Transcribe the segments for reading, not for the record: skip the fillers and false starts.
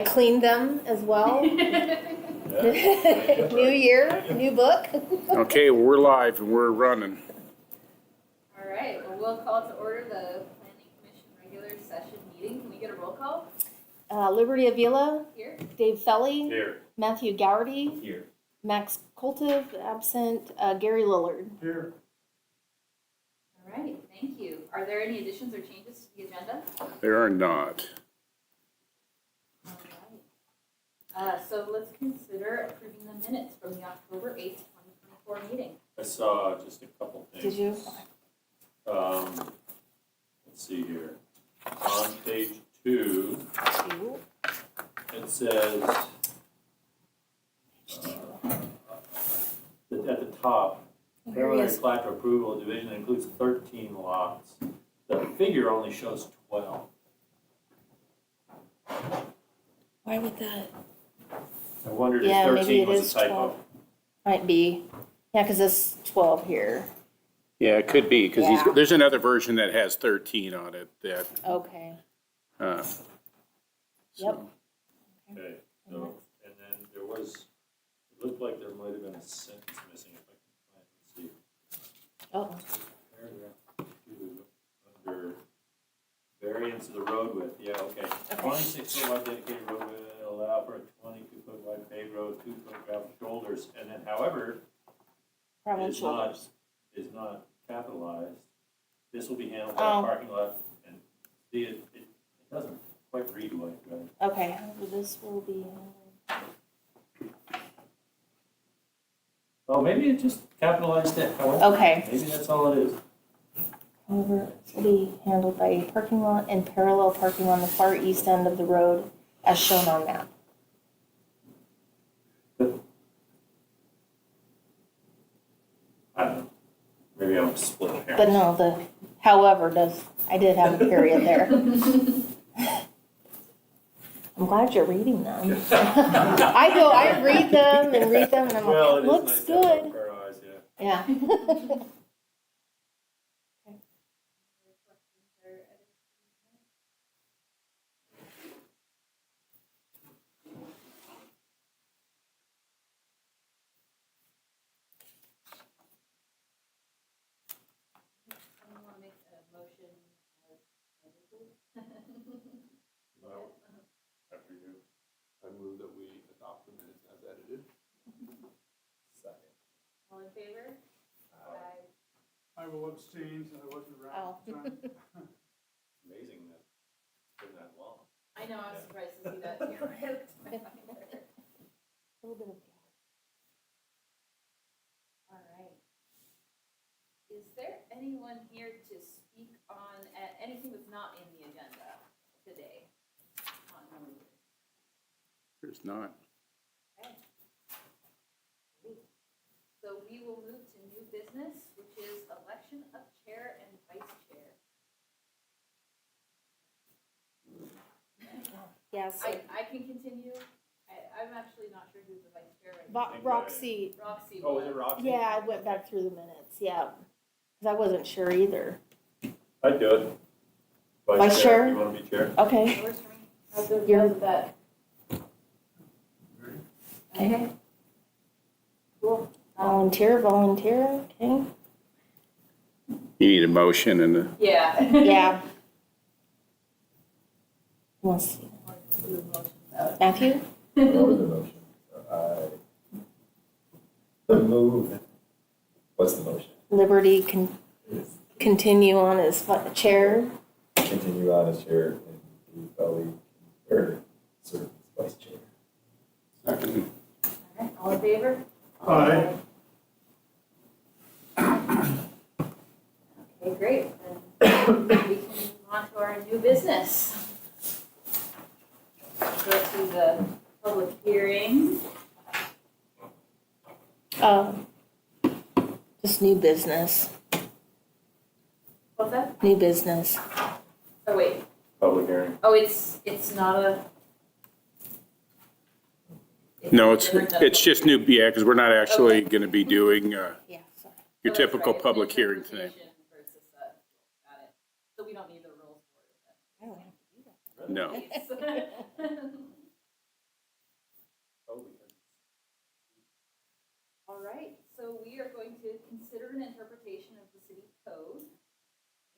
cleaned them as well. New year, new book. Okay, we're live and we're running. All right, well, we'll call to order the Planning Commission regular session meeting. Can we get a roll call? Liberty Avila, Here. Dave Felly, Here. Matthew Gowerty, Here. Max Koltiv, absent, Gary Lillard. Here. All right, thank you. Are there any additions or changes to the agenda? There are not. All right. So let's consider approving the minutes from the October 8th, 2024 meeting. I saw just a couple things. Did you? Let's see here. On page 2, it says, at the top, preliminary plat for approval of division includes 13 lots. The figure only shows 12. Why would that? I wondered Yeah, if maybe 13 it was is a typo. 12. Might be. Yeah, because it's 12 here. Yeah, it could be, because Yeah. there's another version that has 13 on it that, Okay. so- Yep. Okay, so, and then there was, it looked like there might have been a sentence missing if I can find it. Let's see. Oh, Paragraph 2, under variance of the road width, yeah, okay. 26-foot wide dedicated road will allow for a 22-foot wide paved road, 2-foot gravel shoulders, and then however, gravel is not, shoulders. is not capitalized. This will be handled by Oh. a parking lot, and see, it doesn't quite read like, Okay, this will be. oh, maybe it just capitalized it, however. Okay. Maybe that's all it is. However, this will be handled by a parking lot and parallel parking on the far east end of the road as shown on map. I don't know. Maybe I'm splitting hairs. But no, the however does, I did have a period there. I'm glad you're reading them. I read them, and I'm Well, like, it it is looks nice to have good. a pair of eyes, yeah. Yeah. Someone want to make a motion as edited? Well, after you. I move that we adopt the minutes as edited. Second. All in favor? Aye. I will abstain since I wasn't around at the time. Amazing that it's been that long. I know, I was surprised to see that here. A little bit of. All right. Is there anyone here to speak on anything that's not in the agenda today? On number 3. there's not. Okay. So we will move to new business, which is election of chair and vice chair. Yes. I can continue. I'm actually not sure who's the vice chair right now. Roxy. Roxy Oh, was it Roxy? Yeah, I went back through the minutes. Yeah. Because I wasn't sure either. I'd do it. Vice chair? You want to be chair? Okay. Works for me. How's good You're- with that? Okay. Cool. Volunteer. Okay. You need a motion and a, Yeah. Yeah. Let's see. Matthew? What was the motion? I move. What's the motion? Liberty can continue on as chair. Continue on as chair and be Belly or serve as vice chair. second. All right, all in favor? Aye. Okay, great. Then we can move on to our new business. Go to the public hearing. Just new business. What's that? New business. Oh, wait. Public hearing. Oh, it's not a. No, different than- it's just new, yeah, because we're not actually going to be doing Yeah, sorry. your Oh, that's typical right. public hearing today. Interpretation versus, got it. So we don't need the rules for it I don't have to do that. No. then. right, so we are going to consider an interpretation of the city code.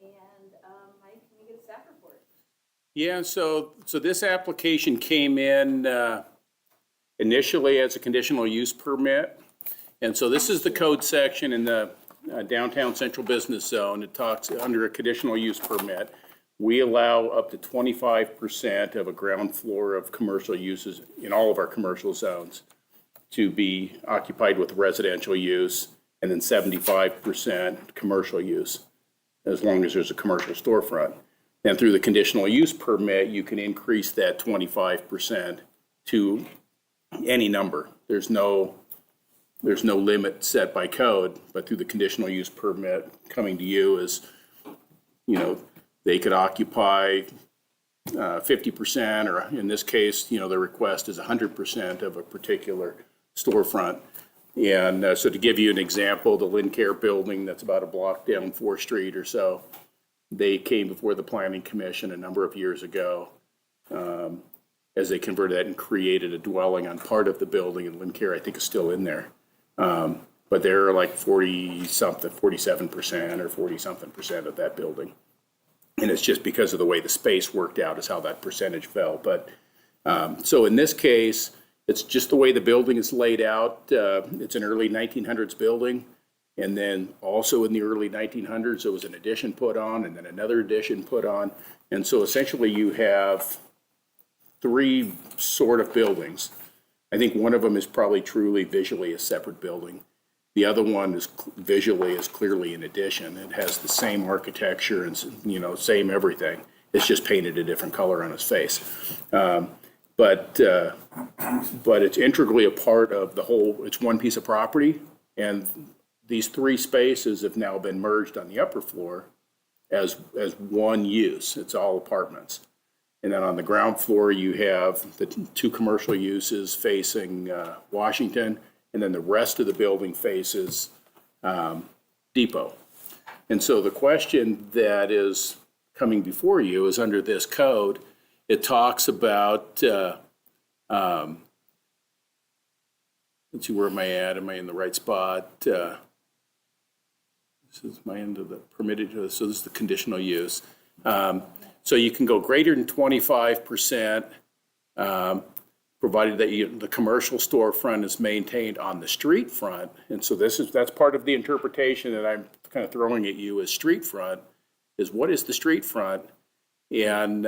And, Mike, can we get a staff report? Yeah, so this application came in initially as a conditional use permit. And so this is the code section in the downtown central business zone. It talks under a conditional use permit. We allow up to 25% of a ground floor of commercial uses in all of our commercial zones to be occupied with residential use, and then 75% commercial use, as long as there's a commercial storefront. And through the conditional use permit, you can increase that 25% to any number. There's no limit set by code, but through the conditional use permit coming to you is, they could occupy 50%, or in this case, the request is 100% of a particular storefront. And so to give you an example, the Lincare building that's about a block down 4th Street or so, they came before the Planning Commission a number of years ago as they converted that and created a dwelling on part of the building, and Lincare, I think, is still in there. But they're like 47% or 40-something% of that building. And it's just because of the way the space worked out is how that percentage fell. But so in this case, it's just the way the building is laid out. It's an early 1900s building. And then also in the early 1900s, there was an addition put on, and then another addition put on. And so essentially you have 3 sort of buildings. I think one of them is probably truly visually a separate building. The other one is visually is clearly an addition. It has the same architecture and, same everything. It's just painted a different color on its face. But it's integrally a part of the whole. It's one piece of property, and these 3 spaces have now been merged on the upper floor as one use. It's all apartments. And then on the ground floor, you have the 2 commercial uses facing Washington, and then the rest of the building faces Depot. And so the question that is coming before you is under this code. It talks about, let's see, where am I at? Am I in the right spot? This is my end of the permitted, so this is the conditional use. So you can go greater than 25%, provided that the commercial storefront is maintained on the street front. And so that's part of the interpretation that I'm kind of throwing at you as street front, is what is the street front? And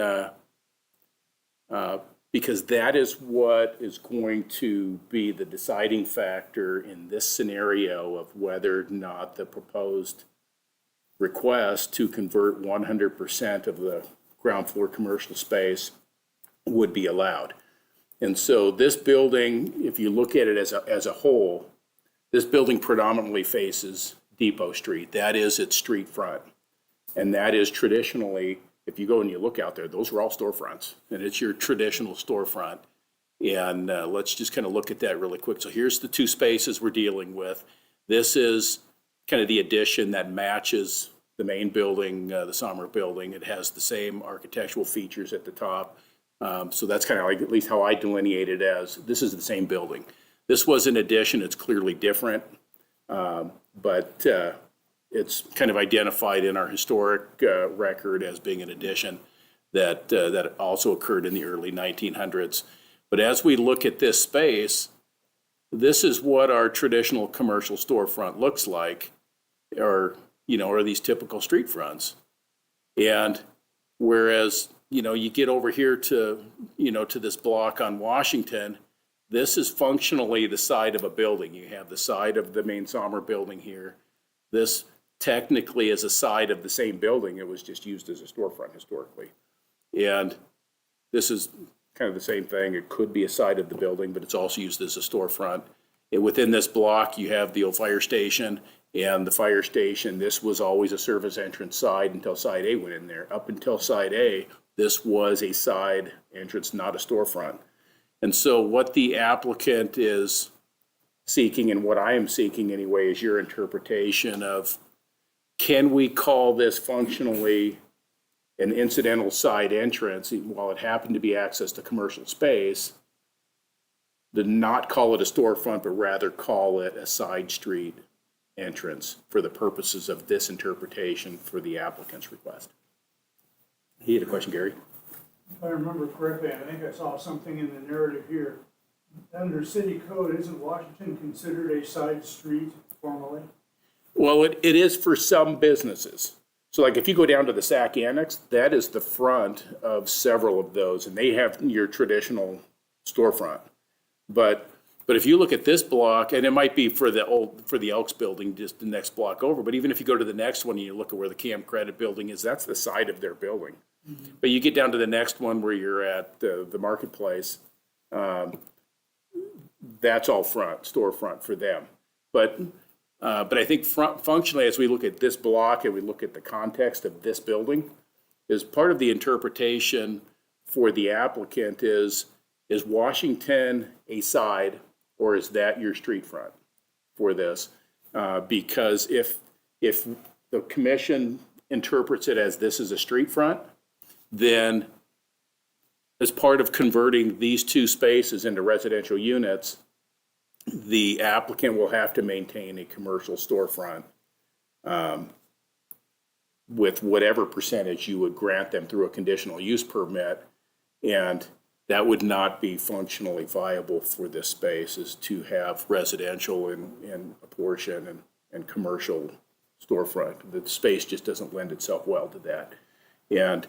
because that is what is going to be the deciding factor in this scenario of whether or not the proposed request to convert 100% of the ground floor commercial space would be allowed. And so this building, if you look at it as a whole, this building predominantly faces Depot Street. That is its street front. And that is traditionally, if you go and you look out there, those are all storefronts. And it's your traditional storefront. And let's just kind of look at that really quick. So here's the 2 spaces we're dealing with. This is kind of the addition that matches the main building, the Sommer building. It has the same architectural features at the top. So that's kind of like at least how I delineate it as this is the same building. This was an addition. It's clearly different, but it's kind of identified in our historic record as being an addition that also occurred in the early 1900s. But as we look at this space, this is what our traditional commercial storefront looks like, or are these typical street fronts. And whereas you get over here to this block on Washington, this is functionally the side of a building. You have the side of the main Sommer building here. This technically is a side of the same building. It was just used as a storefront historically. And this is kind of the same thing. It could be a side of the building, but it's also used as a storefront. And within this block, you have the old fire station. And the fire station, this was always a service entrance side until side A went in there. Up until side A, this was a side entrance, not a storefront. And so what the applicant is seeking, and what I am seeking anyway, is your interpretation of, can we call this functionally an incidental side entrance while it happened to be access to commercial space? not call it a storefront, but rather call it a side street entrance for the purposes of this interpretation for the applicant's request. He had a question, Gary? If I remember correctly, I think I saw something in the narrative here. Under city code, isn't Washington considered a side street formally? Well, it is for some businesses. So like if you go down to the SAC Annex, that is the front of several of those, and they have your traditional storefront. But if you look at this block, and it might be for the Elks building, just the next block over, but even if you go to the next one and you look at where the Camp Credit building is, that's the side of their building. But you get down to the next one where you're at the marketplace, that's all storefront for them. But I think functionally, as we look at this block and we look at the context of this building, is part of the interpretation for the applicant is Washington a side, or is that your street front for this? Because if the commission interprets it as this is a street front, then as part of converting these two spaces into residential units, the applicant will have to maintain a commercial storefront with whatever percentage you would grant them through a conditional use permit. And that would not be functionally viable for this space, is to have residential in a portion and commercial storefront. The space just doesn't lend itself well to that. And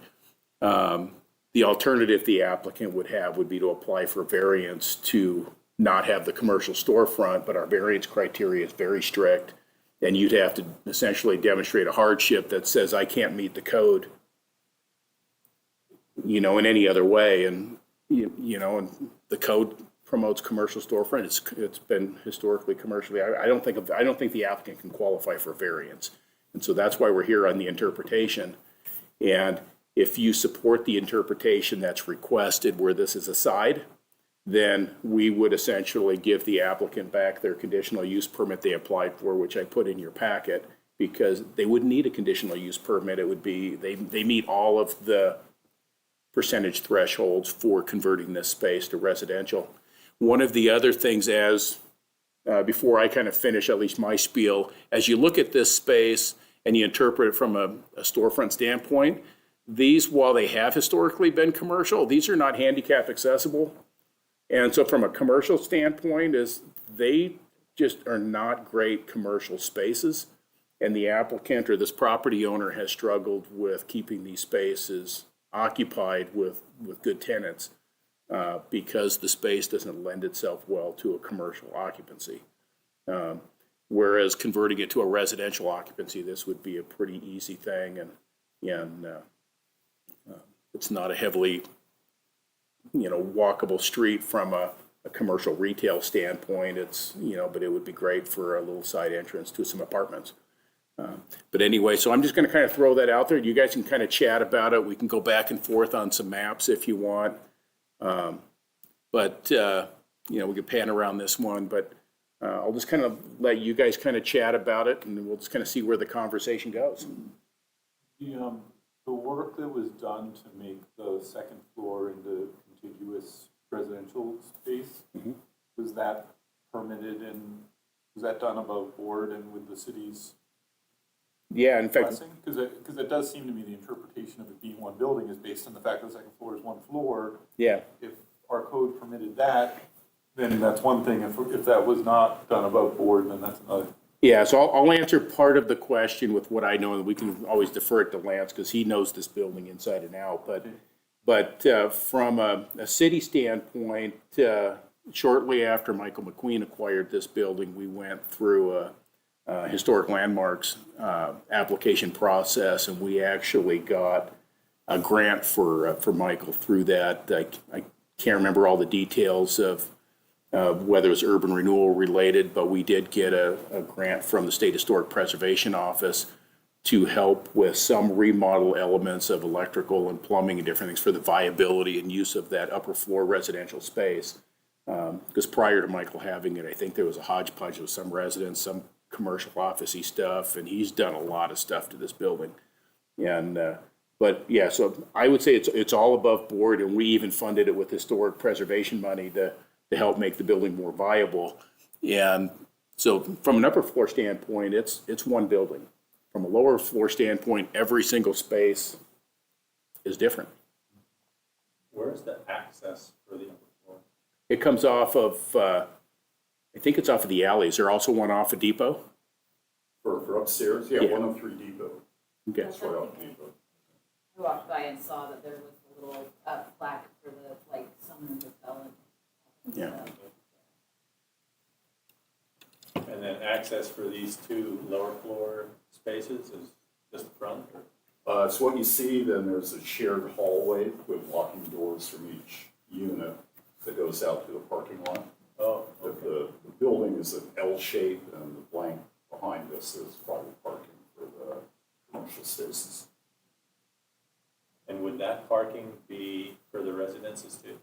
the alternative the applicant would have would be to apply for variance to not have the commercial storefront, but our variance criteria is very strict. And you'd have to essentially demonstrate a hardship that says, I can't meet the code, in any other way. And, and the code promotes commercial storefront. It's been historically commercially. I don't think the applicant can qualify for variance. And so that's why we're here on the interpretation. And if you support the interpretation that's requested where this is a side, then we would essentially give the applicant back their conditional use permit they applied for, which I put in your packet, because they wouldn't need a conditional use permit. It would be, they meet all of the percentage thresholds for converting this space to residential. One of the other things before I kind of finish at least my spiel, as you look at this space and you interpret it from a storefront standpoint, these, while they have historically been commercial, these are not handicap accessible. And so from a commercial standpoint, they just are not great commercial spaces. And the applicant or this property owner has struggled with keeping these spaces occupied with good tenants because the space doesn't lend itself well to a commercial occupancy. Whereas converting it to a residential occupancy, this would be a pretty easy thing. And it's not a heavily walkable street from a commercial retail standpoint. It's, but it would be great for a little side entrance to some apartments. But anyway, so I'm just going to kind of throw that out there. You guys can kind of chat about it. We can go back and forth on some maps if you want. But we could pan around this one, but I'll just kind of let you guys kind of chat about it, and we'll just kind of see where the conversation goes. The work that was done to make the second floor into contiguous residential space, was that permitted and was that done above board and with the city's Yeah, in fact, blessing? Because it does seem to me the interpretation of it being one building is based on the fact that the second floor is one floor. yeah. If our code permitted that, then that's one thing. If that was not done above board, then that's another. Yeah, so I'll answer part of the question with what I know, and we can always defer it to Lance because he knows this building inside and out. But from a city standpoint, shortly after Michael McQueen acquired this building, we went through a historic landmarks application process, and we actually got a grant for Michael through that. I can't remember all the details of whether it was urban renewal related, but we did get a grant from the State Historic Preservation Office to help with some remodel elements of electrical and plumbing and different things for the viability and use of that upper floor residential space. Because prior to Michael having it, I think there was a hodgepodge of some residents, some commercial office-y stuff, and he's done a lot of stuff to this building. And but yeah, so I would say it's all above board, and we even funded it with historic preservation money. to help make the building more viable. And so from an upper floor standpoint, it's one building. From a lower floor standpoint, every single space is different. Where's the access for the upper floor? It comes off of, I think it's off of the alleys. There also one off of Depot. For upstairs, yeah, Yeah. 103 Depot. Okay. That's right off Depot. I walked by and saw that there was a little plaque for the, like, someone who fell and. Yeah. And then access for these two lower floor spaces is just front or? So what you see, then there's a shared hallway with locking doors from each unit that goes out to the parking lot. Oh, But okay. the building is an L shape, and the blank behind us is private parking for the commercial spaces. And would that parking be for the residences too?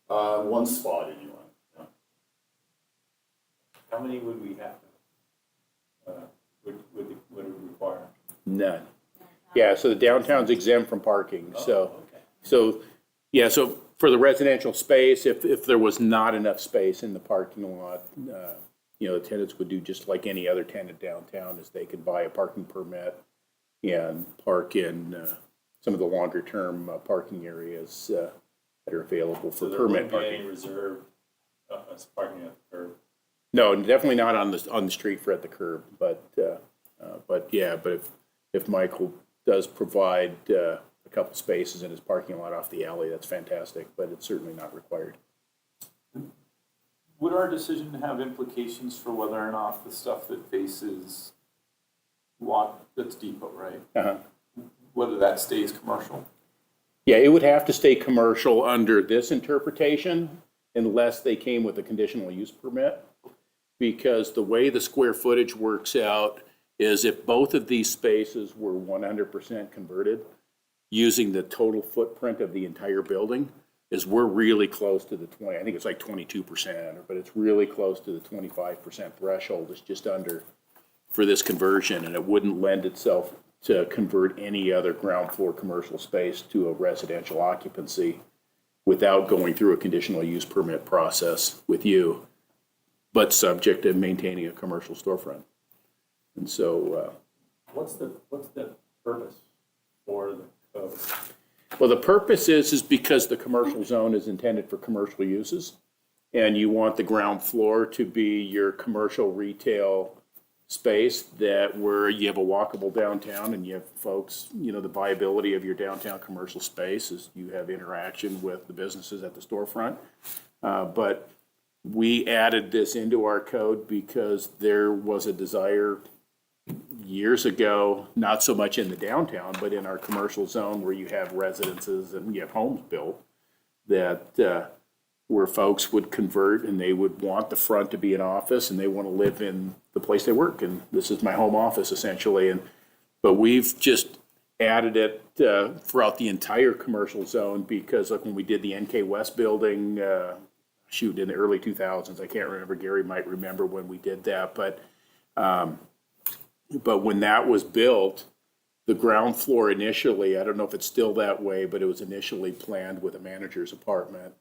One spot anyway. Yeah. How many would we have? Would it require? None. Yeah, so the downtown's exempt from parking, Oh, so. okay. So for the residential space, if there was not enough space in the parking lot, the tenants would do just like any other tenant downtown, is they could buy a parking permit and park in some of the longer-term parking areas that are available for So there permit wouldn't be any parking. reserved parking at the curb? No, definitely not on the street for at the curb, but if Michael does provide a couple spaces in his parking lot off the alley, that's fantastic, but it's certainly not required. Would our decision have implications for whether or not the stuff that faces that's Depot, right? Uh-huh. Whether that stays commercial? Yeah, it would have to stay commercial under this interpretation unless they came with a conditional use permit. Because the way the square footage works out is if both of these spaces were 100% converted, using the total footprint of the entire building, is we're really close to the 20, I think it's like 22%, but it's really close to the 25% threshold. It's just under for this conversion, and it wouldn't lend itself to convert any other ground floor commercial space to a residential occupancy without going through a conditional use permit process with you, but subject to maintaining a commercial storefront. And so, What's the purpose for the code? well, the purpose is because the commercial zone is intended for commercial uses, and you want the ground floor to be your commercial retail space that where you have a walkable downtown and you have folks, the viability of your downtown commercial space is you have interaction with the businesses at the storefront. But we added this into our code because there was a desire years ago, not so much in the downtown, but in our commercial zone where you have residences and you have homes built, that where folks would convert and they would want the front to be an office and they want to live in the place they work. And this is my home office essentially. But we've just added it throughout the entire commercial zone because like when we did the NK West building, in the early 2000s, I can't remember, Gary might remember when we did that, but when that was built, the ground floor initially, I don't know if it's still that way, but it was initially planned with a manager's apartment.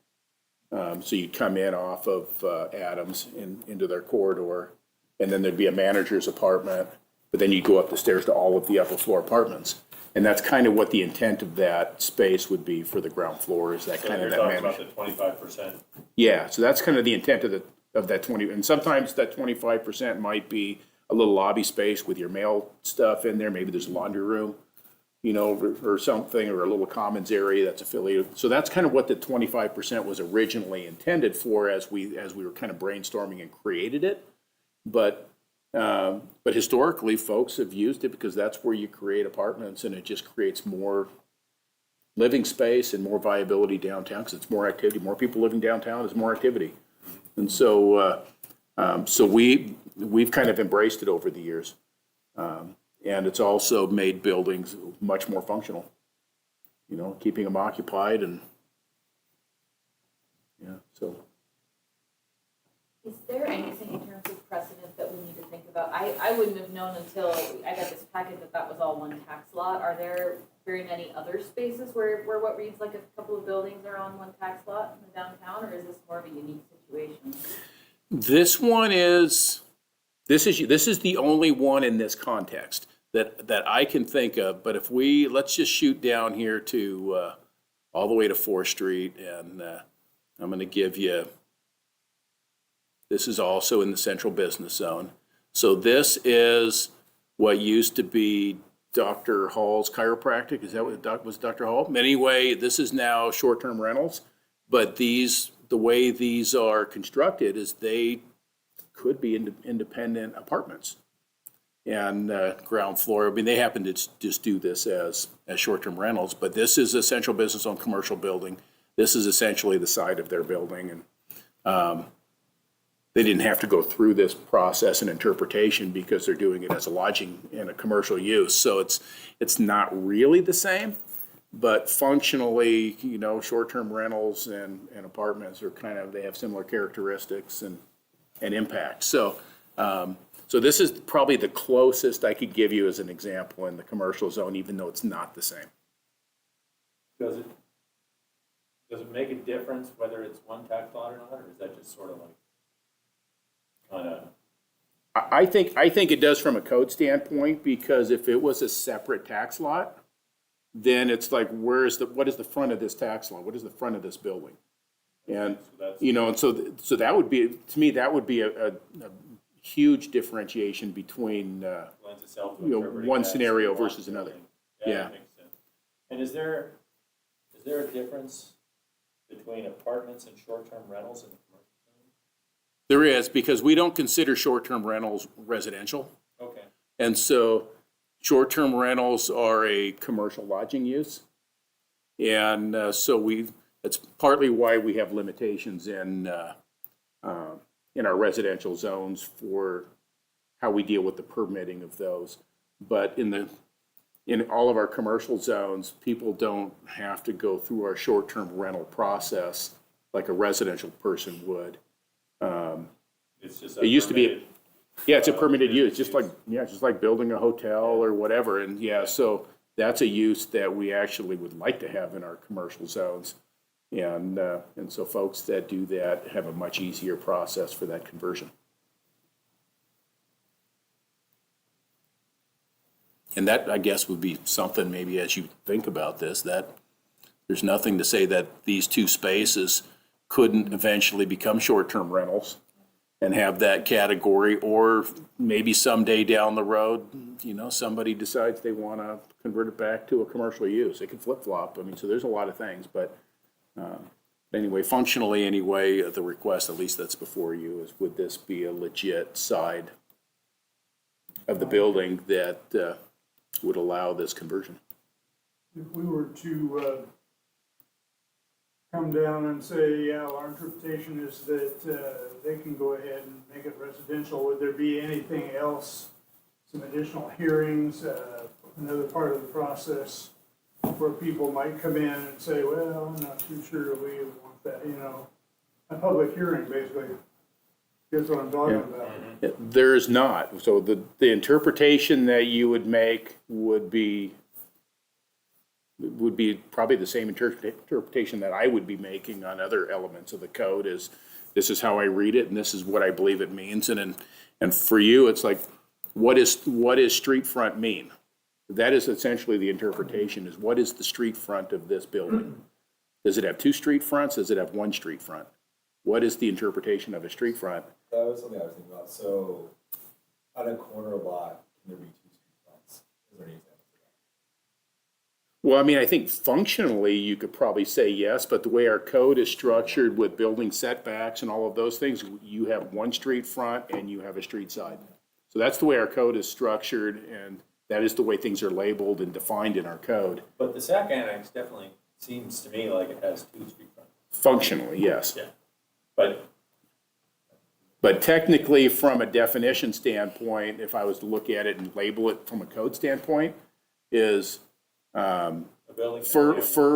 So you'd come in off of Adams into their corridor, and then there'd be a manager's apartment, but then you'd go up the stairs to all of the upper floor apartments. And that's kind of what the intent of that space would be for the ground floor, is that So kind you're of that talking manager. about the 25%? Yeah, so that's kind of the intent of that 20, and sometimes that 25% might be a little lobby space with your mail stuff in there. Maybe there's a laundry room, or something, or a little commons area that's affiliated. So that's kind of what the 25% was originally intended for as we were kind of brainstorming and created it. But historically, folks have used it because that's where you create apartments, and it just creates more living space and more viability downtown because it's more activity. More people living downtown is more activity. And so we've kind of embraced it over the years. And it's also made buildings much more functional, keeping them occupied and, so. Is there anything in terms of precedent that we need to think about about, I wouldn't have known until I got this packet that was all one tax lot. Are there very many other spaces where what reads like a couple of buildings are on one tax lot in the downtown, or is this more of a unique situation? This is the only one in this context that I can think of. But if let's just shoot down here to, all the way to 4th Street, and I'm going to give you, this is also in the central business zone. So this is what used to be Dr. Hall's chiropractic. Is that what was Dr. Hall? Anyway, this is now short-term rentals, but the way these are constructed is they could be independent apartments. And ground floor, I mean, they happen to just do this as short-term rentals, but this is a central business zone commercial building. This is essentially the side of their building, and they didn't have to go through this process and interpretation because they're doing it as a lodging and a commercial use. So it's not really the same, but functionally, short-term rentals and apartments are they have similar characteristics and impact. So this is probably the closest I could give you as an example in the commercial zone, even though it's not the same. Does it make a difference whether it's one tax lot or not, or is that just sort of like, kind of? I think it does from a code standpoint, because if it was a separate tax lot, then it's like, what is the front of this tax lot? What is the front of this building? And, and so that would be, to me, that would be a huge differentiation between, Lends itself to interpreting one that as scenario one versus another. building. Yeah. That makes sense. And is there a difference between apartments and short-term rentals in the commercial zone? There is, because we don't consider short-term rentals residential. Okay. And so short-term rentals are a commercial lodging use. And that's partly why we have limitations in our residential zones for how we deal with the permitting of those. But in all of our commercial zones, people don't have to go through our short-term rental process like a residential person would. It's just It used to be, it's a permitted use, just like building a hotel or whatever. And so that's a use that we actually would like to have in our commercial zones. And so folks that do that have a much easier process for that conversion. And that, I guess, would be something maybe as you think about this, that there's nothing to say that these two spaces couldn't eventually become short-term rentals and have that category, or maybe someday down the road, somebody decides they want to convert it back to a commercial use. It could flip-flop. I mean, so there's a lot of things, but anyway, functionally anyway, the request, at least that's before you, is would this be a legit side of the building that would allow this conversion? If we were to come down and say, our interpretation is that they can go ahead and make it residential, would there be anything else, some additional hearings, another part of the process where people might come in and say, well, I'm not too sure we want that, a public hearing, basically. That's what I'm talking about. There's not. So the interpretation that you would make would be probably the same interpretation that I would be making on other elements of the code. Is this is how I read it, and this is what I believe it means. And for you, it's like, what is street front mean? That is essentially the interpretation, is what is the street front of this building? Does it have two street fronts? Does it have one street front? What is the interpretation of a street front? That was something I was thinking about. So on a corner lot, can there be two street fronts? Is there any examples of that? Well, I mean, I think functionally you could probably say yes, but the way our code is structured with building setbacks and all of those things, you have one street front and you have a street side. So that's the way our code is structured, and that is the way things are labeled and defined in our code. But the SAC annex definitely seems to me like it has two street fronts. Functionally, yes. Yeah. But technically, from a definition standpoint, if I was to look at it and label it from a code standpoint, is Fur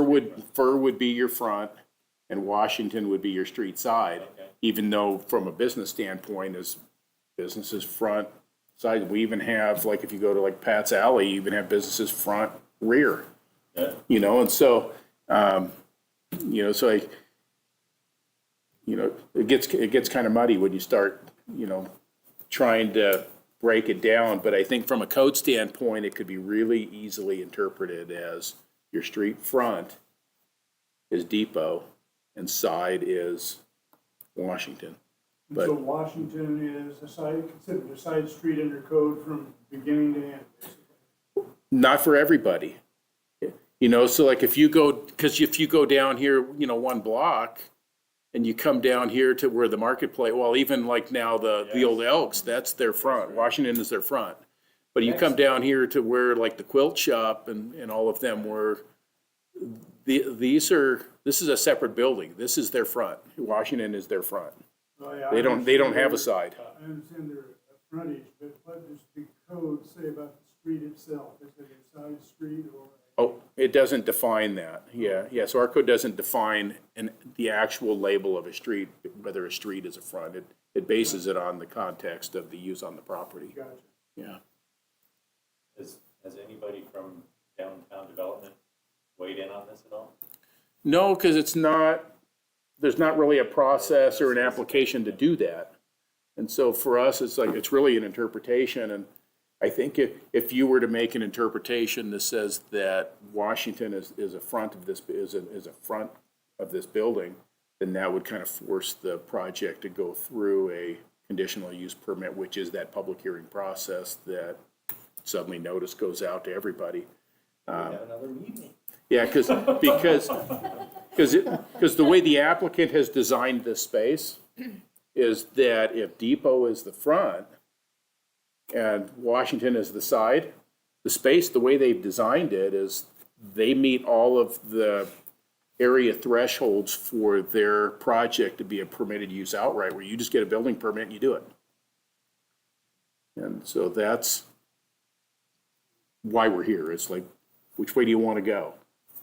would be your front, and Washington would be your street side. Okay. Even though from a business standpoint, is business's front side. We even have, like, if you go to like Pat's Alley, you even have businesses front, rear. Yeah. You know, and so, so it gets kind of muddy when you start, trying to break it down. But I think from a code standpoint, it could be really easily interpreted as your street front is Depot and side is Washington. And But- so Washington is considered a side street under code from beginning to end, basically. Not for everybody. So like if you go down here, one block and you come down here to where the marketplace, well, even like now the old Elks, that's their front. Washington is their front. But you come down here to where like the quilt shop and all of them were, this is a separate building. This is their front. Washington is their front. Oh, yeah, They don't have a side. I understand their frontage, but what does the code say about the street itself? Is it a side street or? Oh, it doesn't define that. Yeah. So our code doesn't define the actual label of a street, whether a street is a front. It bases it on the context of the use on the property. Gotcha. Yeah. Has anybody from downtown development weighed in on this at all? No, because there's not really a process or an application to do that. And so for us, it's really an interpretation. And I think if you were to make an interpretation that says that Washington is a front of this, is a front of this building, then that would kind of force the project to go through a conditional use permit, which is that public hearing process that suddenly notice goes out to everybody. Have another meeting. Yeah, because the way the applicant has designed this space is that if Depot is the front and Washington is the side, the space, the way they've designed it is they meet all of the area thresholds for their project to be a permitted use outright, where you just get a building permit and you do it. And so that's why we're here. It's like, which way do you want to go?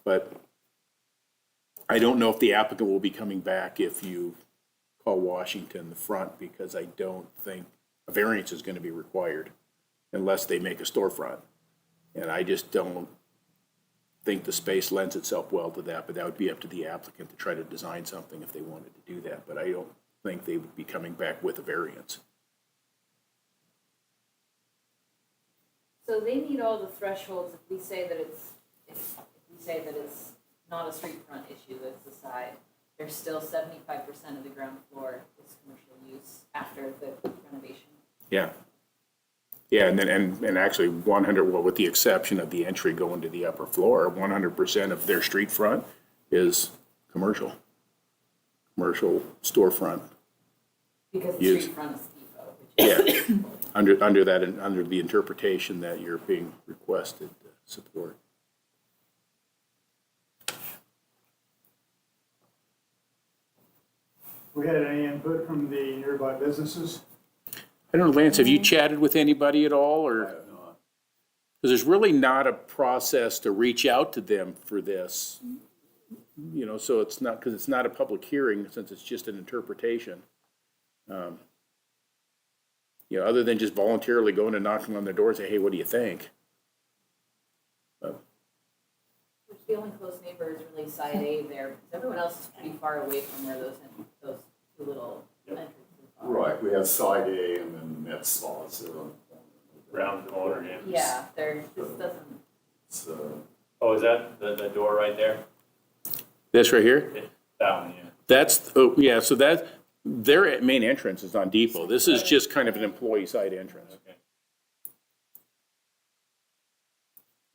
But I don't know if the applicant will be coming back if you call Washington the front, because I don't think a variance is going to be required unless they make a storefront. And I just don't think the space lends itself well to that, but that would be up to the applicant to try to design something if they wanted to do that. But I don't think they would be coming back with a variance. So they meet all the thresholds if we say that it's not a street front issue, it's the side. There's still 75% of the ground floor is commercial use after the renovation. Yeah. Yeah, and actually 100, well, with the exception of the entry going to the upper floor, 100% of their street front is commercial storefront. Because the Use. street front is Depot, which is. Yeah, under the interpretation that you're being requested to support. We had any input from the nearby businesses? I don't know, Lance, have you chatted with anybody at all, or? Because there's really not a process to reach out to them for this. So it's not, because it's not a public hearing, since it's just an interpretation. Other than just voluntarily going and knocking on their door and say, hey, what do you think? Which the only close neighbor is really side A there, because everyone else is pretty far away from where those two little entrances are. Right, we have side A and then med spas there on the corner. Round corner, yeah. Yeah, this doesn't, It's, Oh, is that the door right there? This right here? That one, yeah. That's, so their main entrance is on Depot. This is just kind of an employee side entrance. Okay.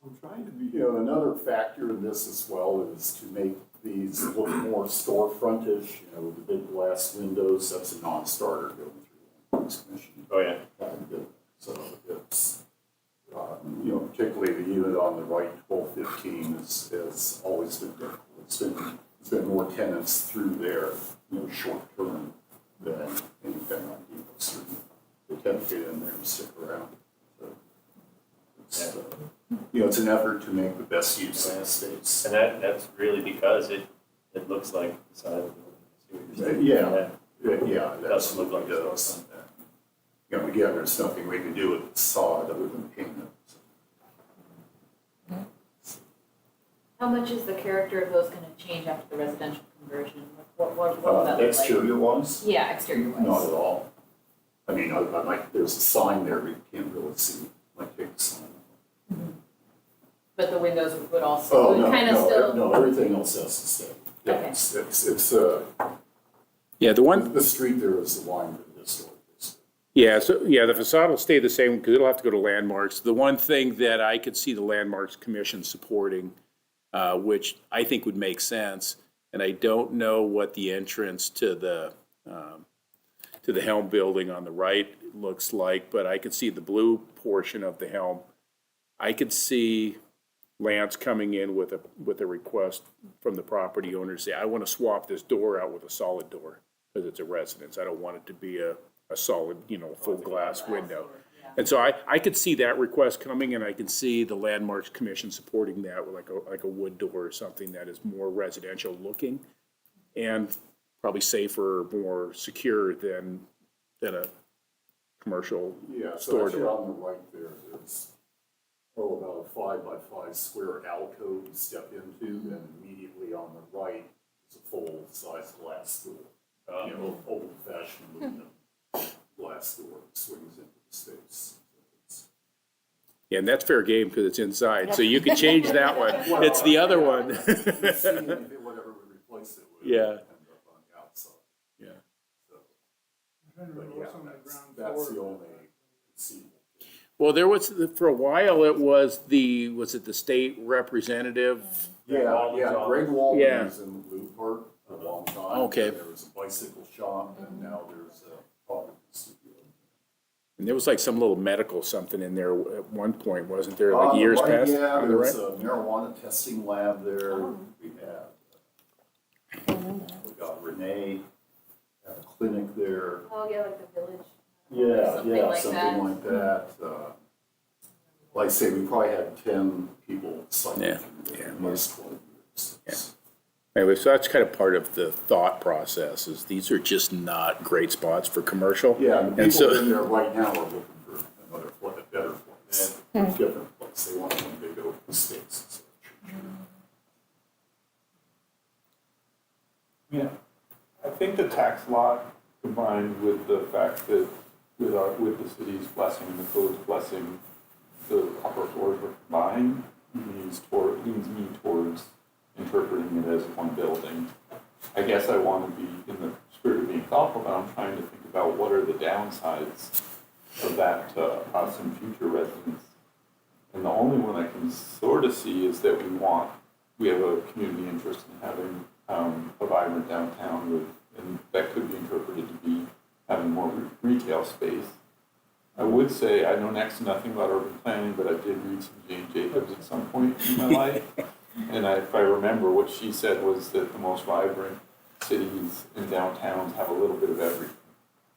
I'm trying to be, another factor in this as well is to make these look more storefrontish, with the big glass windows. That's a non-starter going through the Commission. Oh, yeah. So it's, particularly the unit on the right, 1215, has always been difficult. It's been more tenants through there, short term than anything on Depot Street. They tend to get in there and stick around. So it's, it's an effort to make the best use of the space. And that's really because it looks like the side of the building. I see what you're saying. Yeah, It that doesn't look like absolutely a does. storefront. You know, again, there's nothing we can do with the sod other than paint it. How much is the character of those gonna change after the residential conversion? What will that look like? Exterior ones, Yeah, exterior wise. not at all. I mean, I like, there's a sign there, but you can't really see, like, take the sign. But the windows would also, Oh, would no, kind of still. no, everything else has to stay. Yeah, Okay. It's, Yeah, the one, the street there is the line for the historic district. yeah, so, yeah, the facade will stay the same because it'll have to go to landmarks. The one thing that I could see the Landmarks Commission supporting, which I think would make sense, and I don't know what the entrance to the Helm building on the right looks like, but I could see the blue portion of the Helm. I could see Lance coming in with a request from the property owner to say, I want to swap this door out with a solid door because it's a residence. I don't want it to be a solid, full glass window. And so I could see that request coming, and I can see the Landmarks Commission supporting that with like a wood door or something that is more residential looking and probably safer, more secure than a commercial Yeah, so store actually door. on the right there, there's, about a 5-by-5 square alcove you step into, and immediately on the right is a full-size glass door. Old-fashioned aluminum glass door swings into the space. Yeah, and that's fair game because it's inside, so you could change that one. It's the other one. Whatever we replace it with. Yeah. End up on the outside. Yeah. So, I'm trying to but remember yeah, what's on the that's ground the floor. only conceivable. Well, there was, for a while, was it the state representative? Yeah, Greg Yeah. Walton was in the Blue Park for a long time. Okay. There was a bicycle shop, and now there's a photography studio. And there was like some little medical something in there at one point, wasn't there, like On the years right, past? Yeah, On the there's right? a marijuana testing lab there. Oh. We got Renee, had a clinic there. Oh, yeah, like the village. Yeah, Something yeah, like something that. like that. Like I say, we probably had 10 people sign Yeah, up yeah. in the last 20 years. Anyway, so that's kind of part of the thought process, is these are just not great spots for commercial. Yeah, and the And people so- in there right now are looking for another, a better place, a different place. They want one big open space. Yeah, I think the tax lot combined with the fact that with the city's blessing and the code's blessing, the upper floors were combined, leans me towards interpreting it as one building. I guess I want to be, in the spirit of being thoughtful, but I'm trying to think about what are the downsides of that to us and future residents. And the only one I can sort of see is that we have a community interest in having a vibrant downtown with, and that could be interpreted to be having more retail space. I would say I know next to nothing about urban planning, but I did read some Jane Jacobs at some point in my life. And if I remember, what she said was that the most vibrant cities and downtowns have a little bit of everything.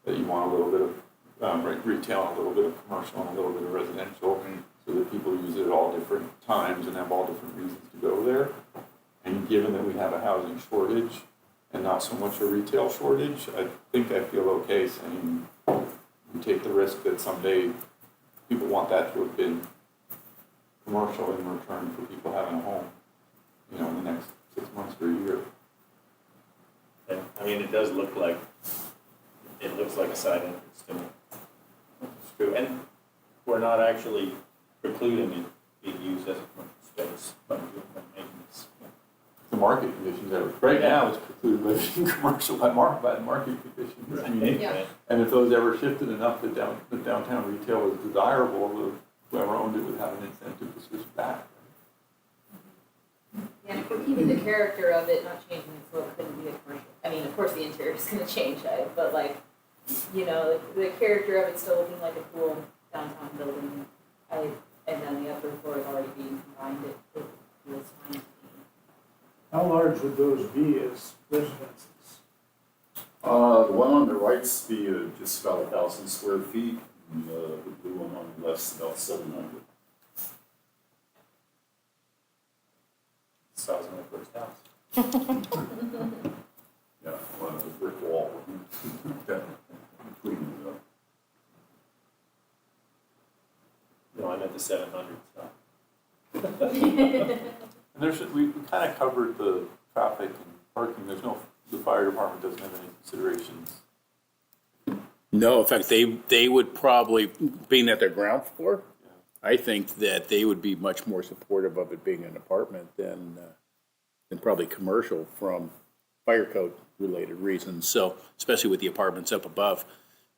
That you want a little bit of retail, and a little bit of commercial, and a little bit of residential, so that people use it at all different times and have all different reasons to go there. And given that we have a housing shortage and not so much a retail shortage, I think I feel okay saying we take the risk that someday people want that to have been commercial in return for people having a home, in the next 6 months or a year. Yeah, I mean, it does look like, it looks like a side entrance to me. It's true, and we're not actually precluding it being used as a commercial space, but doing the maintenance. The market conditions are, right now it's precluded by being commercial by market conditions. I mean, Yeah. and if those ever shifted enough that downtown retail was desirable, whoever owned it would have an incentive to switch back. And if we're keeping the character of it, not changing it, so it couldn't be a commercial. I mean, of course, the interior is gonna change, but the character of it still looking like a cool downtown building. And then the upper floor is already being combined, it feels fine to me. How large would those be as residences? The one on the right's be just about 1,000 square feet, and the blue one on the left's about 700. Size of my first house. Yeah, one of the brick wall between 700 stuff. And we kind of covered the traffic and parking. The fire department doesn't have any considerations. No, in fact, they would probably, being at their ground floor, I think that they would be much more supportive of it being an apartment than probably commercial from fire code related reasons. So, especially with the apartments up above.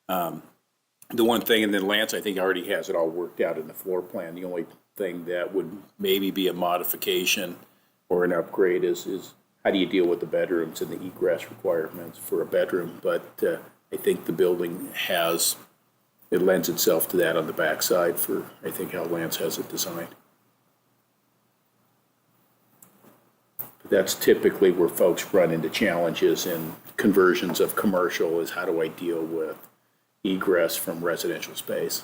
The one thing, and then Lance, I think, already has it all worked out in the floor plan. The only thing that would maybe be a modification or an upgrade is how do you deal with the bedrooms and the egress requirements for a bedroom? But I think the building it lends itself to that on the backside for, I think, how Lance has it designed. But that's typically where folks run into challenges in conversions of commercial is how do I deal with egress from residential space?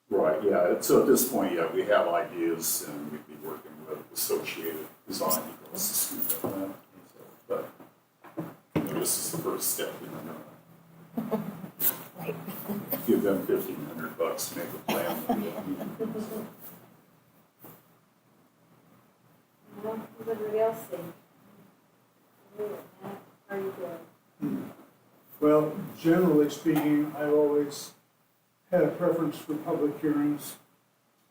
Right, yeah, so at this point, yeah, we have ideas and we'd be working with associated design equals to speak on that. But this is the first step, Right. Give them $1,500 to make a plan. Well, what does everybody else think? How are you doing? Well, generally speaking, I've always had a preference for public hearings,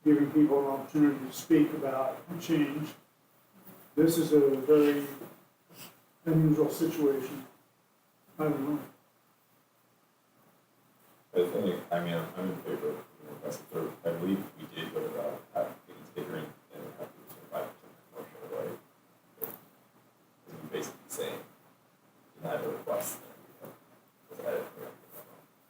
giving people an opportunity to speak about a change. This is a very unusual situation. I don't know. I think, I'm in favor of, that's the third, I believe we did go to the, hearing, and it had to be 5% commercial, right? It's basically saying, deny the request.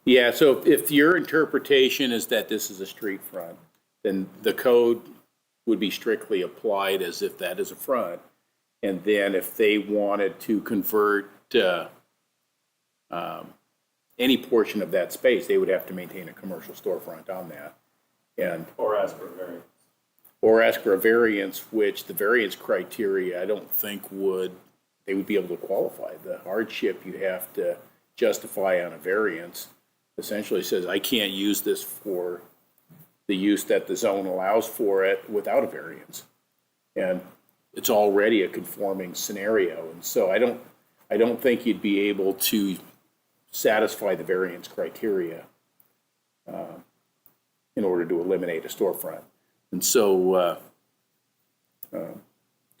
Yeah, so if your interpretation is that this is a street front, then the code would be strictly applied as if that is a front. And then if they wanted to convert any portion of that space, they would have to maintain a commercial storefront on that. And Or ask for a variance. or ask for a variance, which the variance criteria, I don't think they would be able to qualify. The hardship you have to justify on a variance essentially says, I can't use this for the use that the zone allows for it without a variance. And it's already a conforming scenario. And so I don't think you'd be able to satisfy the variance criteria in order to eliminate a storefront. And so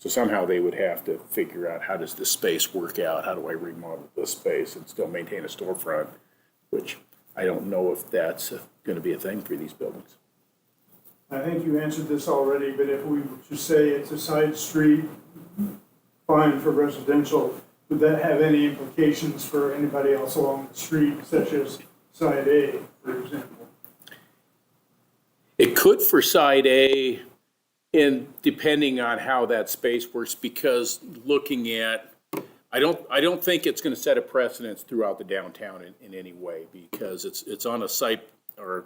somehow they would have to figure out how does this space work out? How do I remodel this space and still maintain a storefront? Which I don't know if that's going to be a thing for these buildings. I think you answered this already, but if we were to say it's a side street, fine for residential, would that have any implications for anybody else along the street, such as side A, for example? It could for side A, and depending on how that space works, because looking at, I don't think it's going to set a precedence throughout the downtown in any way, because it's on a site, or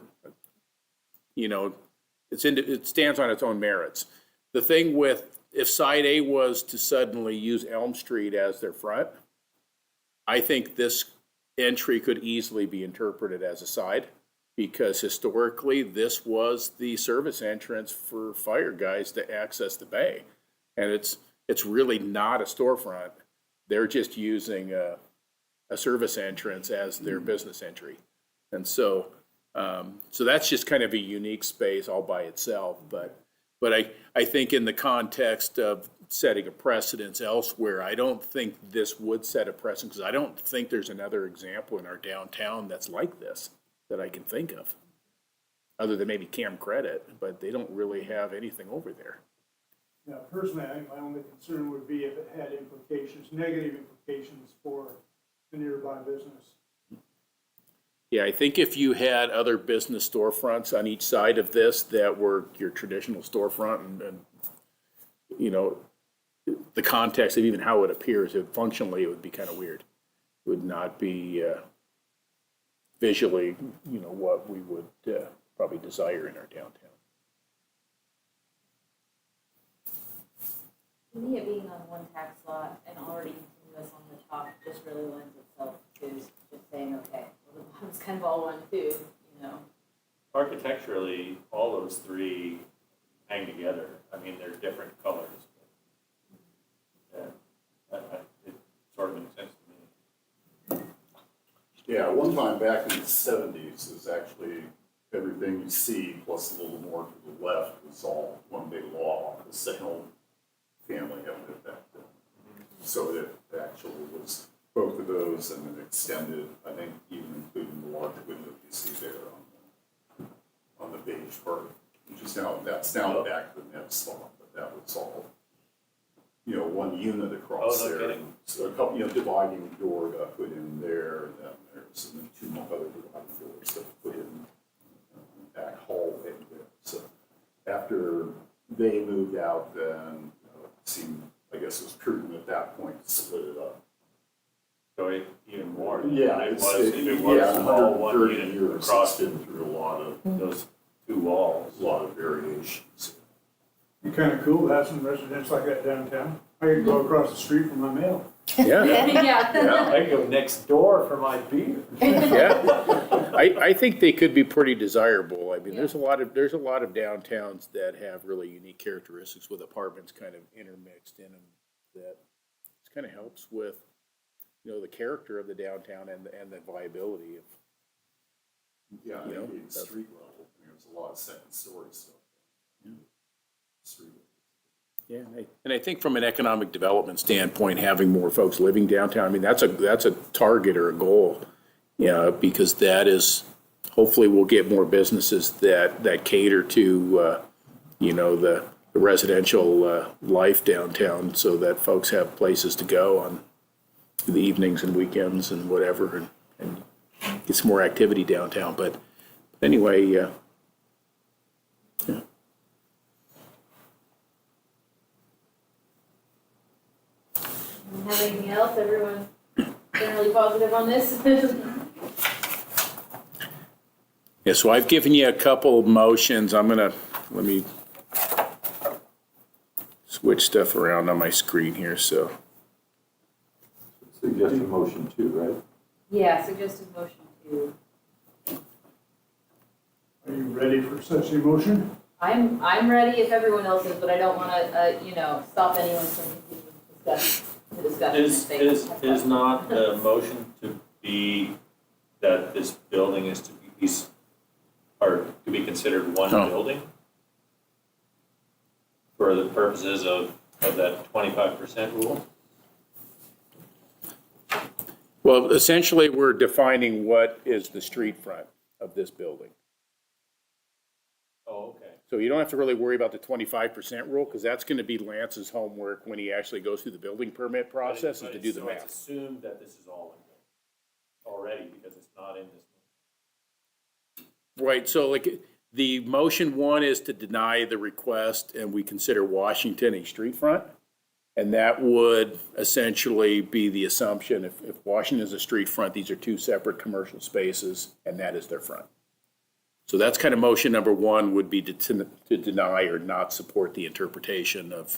it stands on its own merits. The thing with, if side A was to suddenly use Elm Street as their front, I think this entry could easily be interpreted as a side, because historically this was the service entrance for fire guys to access the bay. And it's really not a storefront. They're just using a service entrance as their business entry. And so that's just kind of a unique space all by itself. But I think in the context of setting a precedence elsewhere, I don't think this would set a precedent, because I don't think there's another example in our downtown that's like this that I can think of, other than maybe Cam Credit, but they don't really have anything over there. Yeah, personally, I think my only concern would be if it had implications, negative implications for the nearby business. Yeah, I think if you had other business storefronts on each side of this that were your traditional storefront and the context of even how it appears, functionally it would be kind of weird. It would not be visually, what we would probably desire in our downtown. To me, it being on one tax lot and already continuous on the top just really lends itself to just saying, okay, well, the bottom's kind of all one too, Parking architecturally, all those three hang together. I mean, they're different colors. Yeah, it sort of makes sense to me. Yeah, one time back in the 70s, is actually everything you see plus a little more to the left was all one big law office. The Helm family had it back then. So it actually was both of those and then extended, I think even including the large window you see there on the beige part, which is now, that's now back to the net spot, but that was all, one unit across Oh, no there. kidding. So a couple, dividing door got put in there, and then there's two more other dividing doors that put in back hallway there. So after they moved out, then it seemed, I guess it was prudent at that point to split it up. So even more than Yeah, it it's, was, if it was yeah, all one 130 unit years, across it's been through a lot of those two walls. variations. Be kind of cool to have some residents like that downtown. I could go across the street for my mail. Yeah, Yeah. I go next door for my beer. yeah. I think they could be pretty desirable. I mean, there's a lot of downtowns that have really unique characteristics with apartments kind of intermixed in them that kind of helps with, the character of the downtown and the viability of. Yeah, I You know, think that's- street level, there's a lot of second story stuff. Street level. Yeah, and I think from an economic development standpoint, having more folks living downtown, I mean, that's a target or a goal. Because that is, hopefully we'll get more businesses that cater to, the residential life downtown so that folks have places to go on the evenings and weekends and whatever and get some more activity downtown. But anyway, yeah. Have anything else? Everyone generally positive on this? Yeah, so I've given you a couple of motions. Let me switch stuff around on my screen here, so. Suggested motion 2, right? Yeah, suggested motion to, Are you ready for such a motion? I'm ready if everyone else is, but I don't wanna, stop anyone from the discussion. if they have Is questions. not the motion to be that this building is to be, or to be considered one Oh. building? For the purposes of that 25% rule? Well, essentially, we're defining what is the street front of this building. Oh, okay. So you don't have to really worry about the 25% rule, because that's gonna be Lance's homework when he actually goes through the building permit process, is to do the So it's math. assumed that this is all in there already, because it's not in this one. Right, so like, the motion one is to deny the request, and we consider Washington a street front. And that would essentially be the assumption, if Washington is a street front, these are two separate commercial spaces, and that is their front. So that's kind of motion number one, would be to deny or not support the interpretation of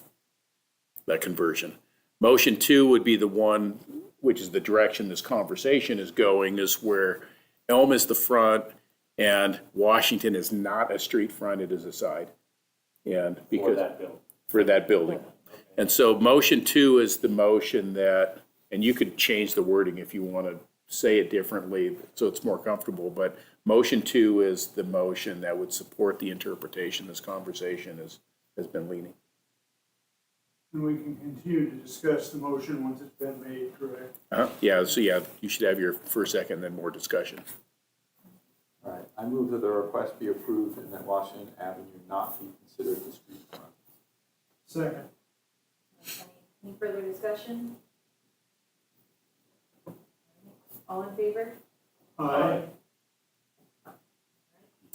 that conversion. Motion two would be the one, which is the direction this conversation is going, is where Elm is the front and Washington is not a street front, it is a side. And For because, that building. for that building. And so motion two is the motion that, and you could change the wording if you want to say it differently so it's more comfortable, but motion two is the motion that would support the interpretation this conversation has been leaning. And we can continue to discuss the motion once it's been made, correct? Yeah, so yeah, you should have your first, second, then more discussion. All right, I move that the request be approved and that Washington Avenue not be considered the street front. Second. Any further discussion? All in favor? Aye.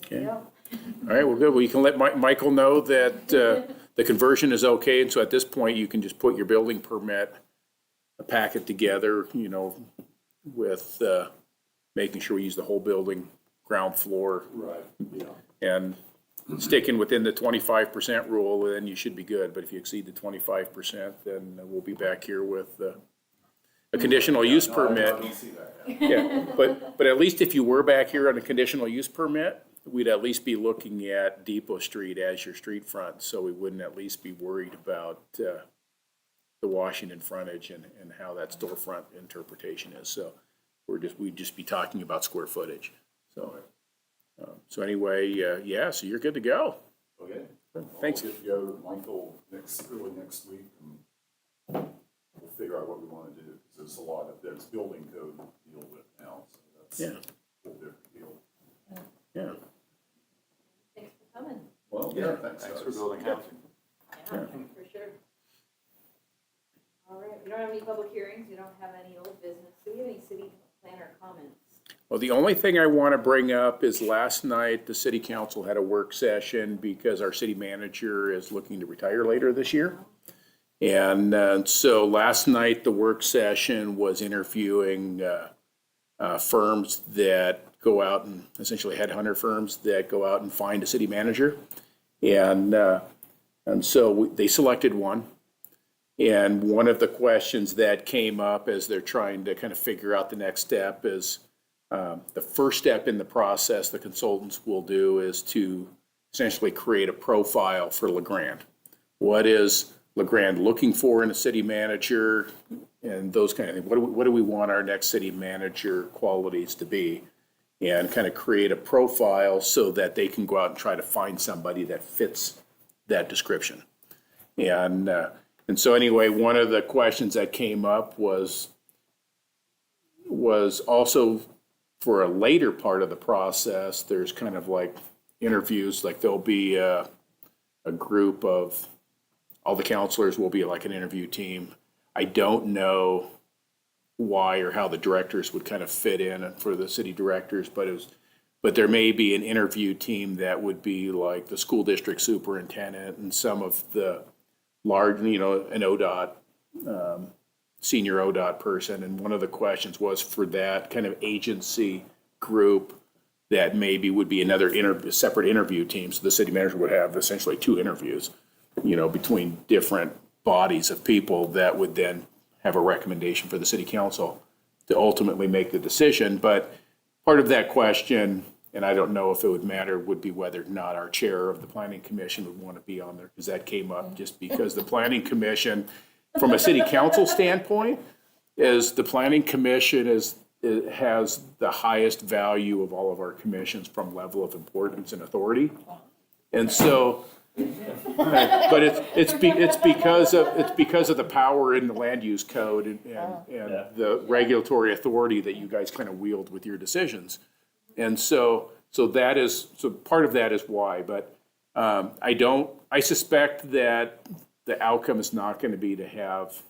Okay. Yeah. All right, well, good. Well, you can let Michael know that the conversion is okay, and so at this point, you can just put your building permit packet together, with making sure we use the whole building, ground floor, Right, yeah. and sticking within the 25% rule, then you should be good. But if you exceed the 25%, then we'll be back here with a conditional use No, I permit. don't see that happening. Yeah, but at least if you were back here on a conditional use permit, we'd at least be looking at Depot Street as your street front, so we wouldn't at least be worried about the Washington frontage and how that storefront interpretation is. So we'd just be talking about square footage. So, so anyway, yeah, so you're good to go. Okay. Thanks. I'll get together with Michael early next week, and we'll figure out what we want to do, because there's building code to deal with now, so that's Yeah. a whole different deal. Yeah. Thanks for coming. Well, Yeah. thanks Thanks for guys. building housing. Yeah, for sure. All right, we don't have any public hearings, we don't have any old business. Do we have any city planner comments? Well, the only thing I want to bring up is last night, the city council had a work session because our city manager is looking to retire later this year. And so last night, the work session was interviewing firms that go out and essentially headhunter firms that go out and find a city manager. And so they selected one. And one of the questions that came up as they're trying to kind of figure out the next step is, the first step in the process the consultants will do is to essentially create a profile for LeGrand. What is LeGrand looking for in a city manager and those kind of things? What do we want our next city manager qualities to be? And kind of create a profile so that they can go out and try to find somebody that fits that description. And so anyway, one of the questions that came up was also for a later part of the process, there's kind of like interviews, like there'll be a group of, all the counselors will be like an interview team. I don't know why or how the directors would kind of fit in for the city directors, but there may be an interview team that would be like the school district superintendent and some of the large, an ODOT, senior ODOT person. And one of the questions was for that kind of agency group that maybe would be another separate interview team. So the city manager would have essentially 2 interviews, between different bodies of people that would then have a recommendation for the city council to ultimately make the decision. But part of that question, and I don't know if it would matter, would be whether or not our chair of the planning commission would want to be on there, because that came up just because the planning commission, from a city council standpoint, is the planning commission has the highest value of all of our commissions from level of importance and authority. And so, but it's because of the power in the land use code and the regulatory authority that you guys kind of wield with your decisions. And so part of that is why, but I suspect that the outcome is not going to be to have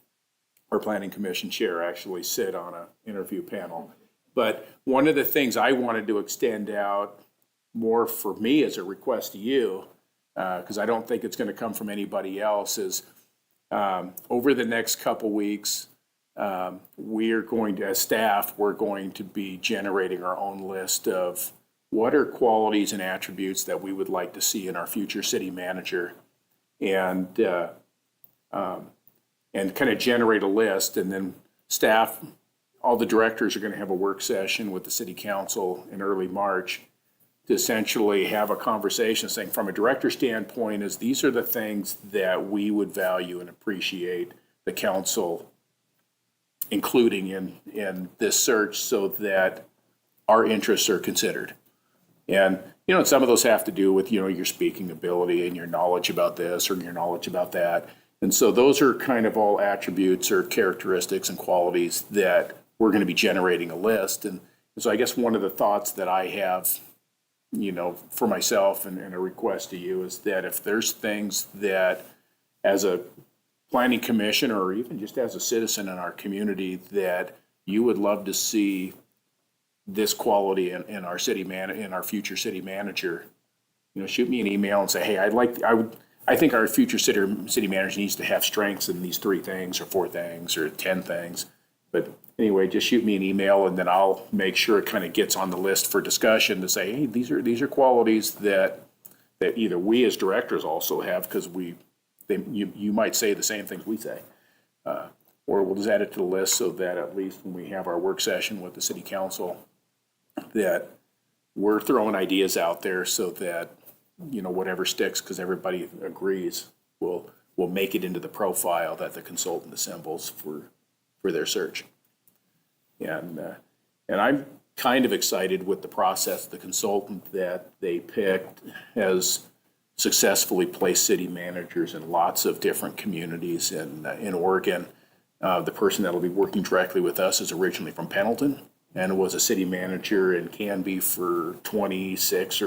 our planning commission chair actually sit on an interview panel. But one of the things I wanted to extend out more for me as a request to you, because I don't think it's going to come from anybody else, is over the next couple weeks, we're going to, as staff, we're going to be generating our own list of what are qualities and attributes that we would like to see in our future city manager, and kind of generate a list. And then staff, all the directors are going to have a work session with the city council in early March to essentially have a conversation saying, from a director standpoint, is these are the things that we would value and appreciate the council including in this search so that our interests are considered. And, some of those have to do with, your speaking ability and your knowledge about this or your knowledge about that. And so those are kind of all attributes or characteristics and qualities that we're going to be generating a list. And so I guess one of the thoughts that I have, for myself and a request to you is that if there's things that as a planning commission or even just as a citizen in our community that you would love to see this quality in our in our future city manager, shoot me an email and say, hey, I think our future city manager needs to have strengths in these 3 things or 4 things or 10 things. But anyway, just shoot me an email and then I'll make sure it kind of gets on the list for discussion to say, hey, these are qualities that either we as directors also have, because you might say the same things we say. Or we'll just add it to the list so that at least when we have our work session with the city council, that we're throwing ideas out there so that, whatever sticks, because everybody agrees, will make it into the profile that the consultant assembles for their search. And I'm kind of excited with the process. The consultant that they picked has successfully placed city managers in lots of different communities in Oregon. The person that'll be working directly with us is originally from Pendleton and was a city manager in Canby for 6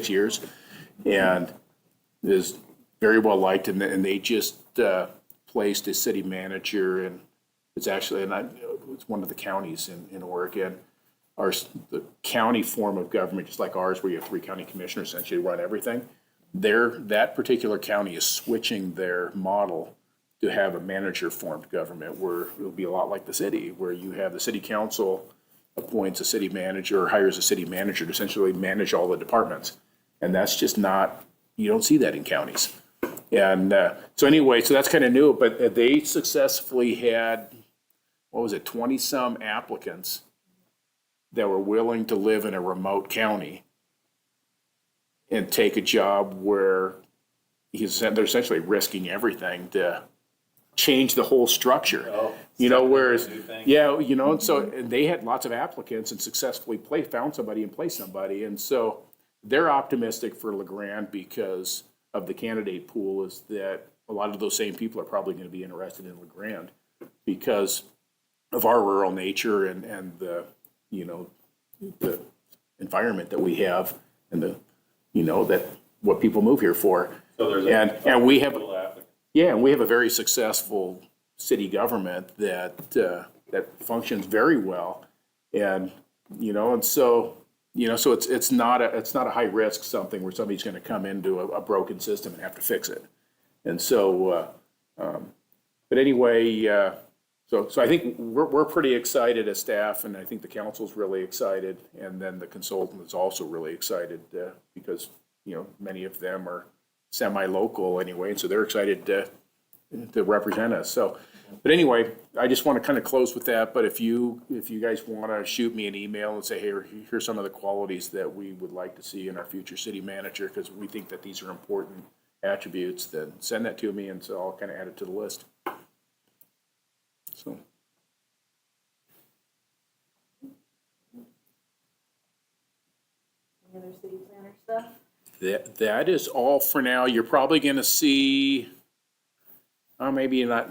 years, and is very well liked. And they just placed a city manager, and it's actually, it's one of the counties in Oregon. The county form of government, just like ours, where you have 3 county commissioners essentially run everything, that particular county is switching their model to have a manager formed government, where it'll be a lot like the city, where you have the city council appoints a city manager or hires a city manager to essentially manage all the departments. And that's just not, you don't see that in counties. And so that's kind of new, but they successfully had, 20-some applicants that were willing to live in a remote county and take a job where they're essentially risking everything to change the whole structure. Whereas, and so they had lots of applicants and successfully found somebody and placed somebody. And so they're optimistic for LeGrand because of the candidate pool, is that a lot of those same people are probably going to be interested in LeGrand because of our rural nature and the environment that we have and that what people move here for. So there's and we have, applicant. and we have a very successful city government that functions very well. And, so it's not a high risk something where somebody's going to come into a broken system and have to fix it. And so, but anyway, so I think we're pretty excited as staff, and I think the council's really excited, and then the consultant is also really excited because many of them are semi-local anyway, and so they're excited to represent us. So, but anyway, I just want to kind of close with that. But if you guys want to shoot me an email and say, hey, here's some of the qualities that we would like to see in our future city manager, because we think that these are important attributes, then send that to me, and so I'll kind of add it to the list. So. Any other city planner stuff? That is all for now. You're probably going to see, maybe not.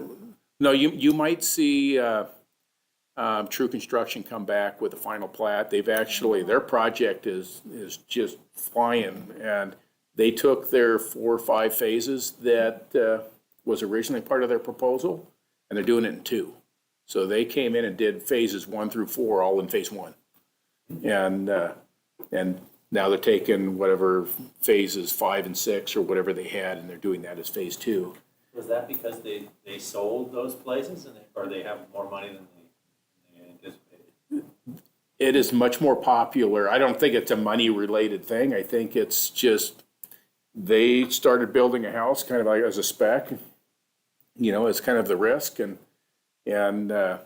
No, you might see True Construction come back with a final plat. Their project is just flying, and they took their 4 or 5 phases that was originally part of their proposal, and they're doing it in 2. So they came in and did phases 1 through 4 all in phase 1, and now they're taking whatever phases 5 and 6 or whatever they had, and they're doing that as phase 2. Was that because they sold those places or they have more money than they anticipated? It is much more popular. I don't think it's a money-related thing. I think it's just they started building a house kind of like as a spec, as kind of the risk, and I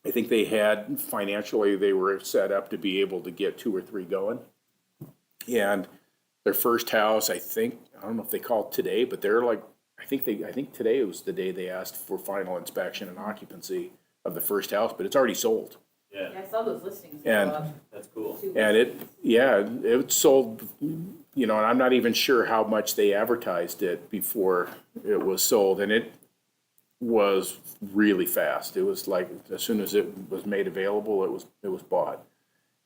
think they had financially they were set up to be able to get 2 or 3 going. And their first house, I don't know if they call it today, but they're like, I think today was the day they asked for final inspection and occupancy of the first house, but it's already sold. Yeah, I saw those listings. And- go up. that's cool. And it sold, and I'm not even sure how much they advertised it before it was sold. And it was really fast. It was like, as soon as it was made available, it was bought.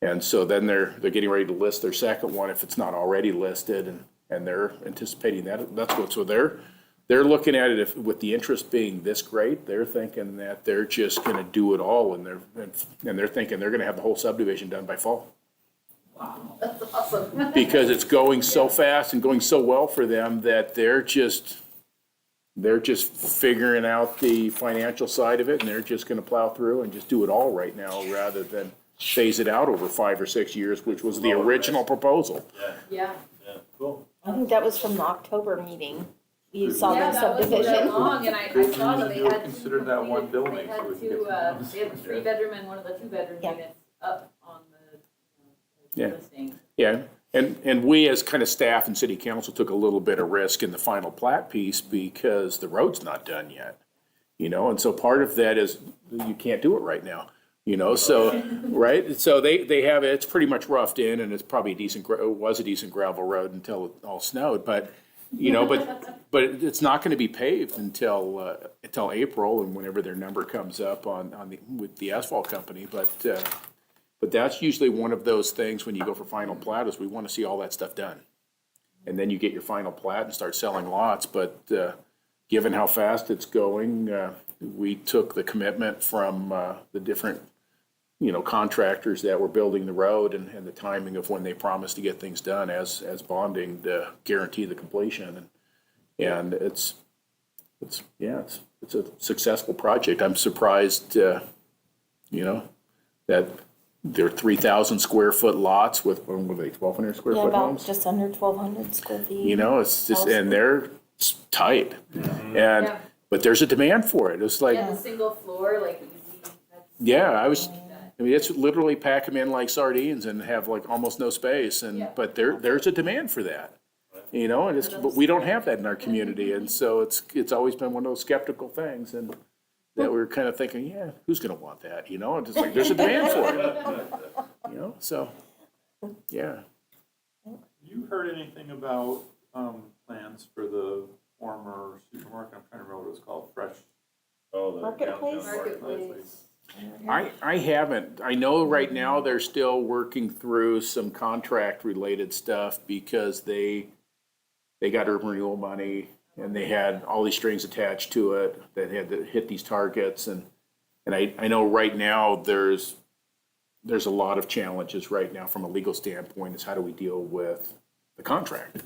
And so then they're getting ready to list their second one if it's not already listed, and they're anticipating that's what, so they're looking at it with the interest being this great, they're thinking that they're just gonna do it all, and they're thinking they're gonna have the whole subdivision done by fall. Wow, that's awesome. Because it's going so fast and going so well for them that they're just figuring out the financial side of it, and they're just gonna plow through and just do it all right now, rather than phase it out over 5 or 6 years, which was the original proposal. Yeah. Yeah, cool. I think that was from the October meeting. You saw Yeah, the that wasn't that subdivision. long, and I saw that they had. Consider that one building, They so we had can get 2, some- they had the 3-bedroom and one of the 2-bedroom Yeah. units up on the Yeah. listening. Yeah, and we as kind of staff and city council took a little bit of risk in the final plat piece because the road's not done yet. And so part of that is you can't do it right now, so, right? So they have it, it's pretty much roughed in and it's probably it was a decent gravel road until it all snowed, but it's not gonna be paved until April and whenever their number comes up with the asphalt company, but that's usually one of those things when you go for final plat is we want to see all that stuff done. And then you get your final plat and start selling lots, but given how fast it's going, we took the commitment from the different, contractors that were building the road and the timing of when they promised to get things done as bonding to guarantee the completion. And it's a successful project. I'm surprised, that they're 3,000 square foot lots with, what were they, 1,200 square Yeah, foot about homes? just under 1,200 square feet. It's just, and they're tight. Yeah. But there's a demand for it. It's like, Yeah, the single floor, like easy, that's. yeah, that. it's literally pack them in like sardines and have like almost no space Yeah. but there's a demand for that. But we don't have that in our community. And so it's always been one of those skeptical things and that we're kind of thinking, yeah, who's gonna want that? And it's like, there's a demand for it. So, yeah. You heard anything about, plans for the former supermarket? I'm trying to remember what it was called, Fresh. Oh, the Marketplace? downtown Marketplace. I haven't. I know right now they're still working through some contract related stuff because they got urban renewal money and they had all these strings attached to it that had to hit these targets. And I know right now there's a lot of challenges right now from a legal standpoint is how do we deal with the contract?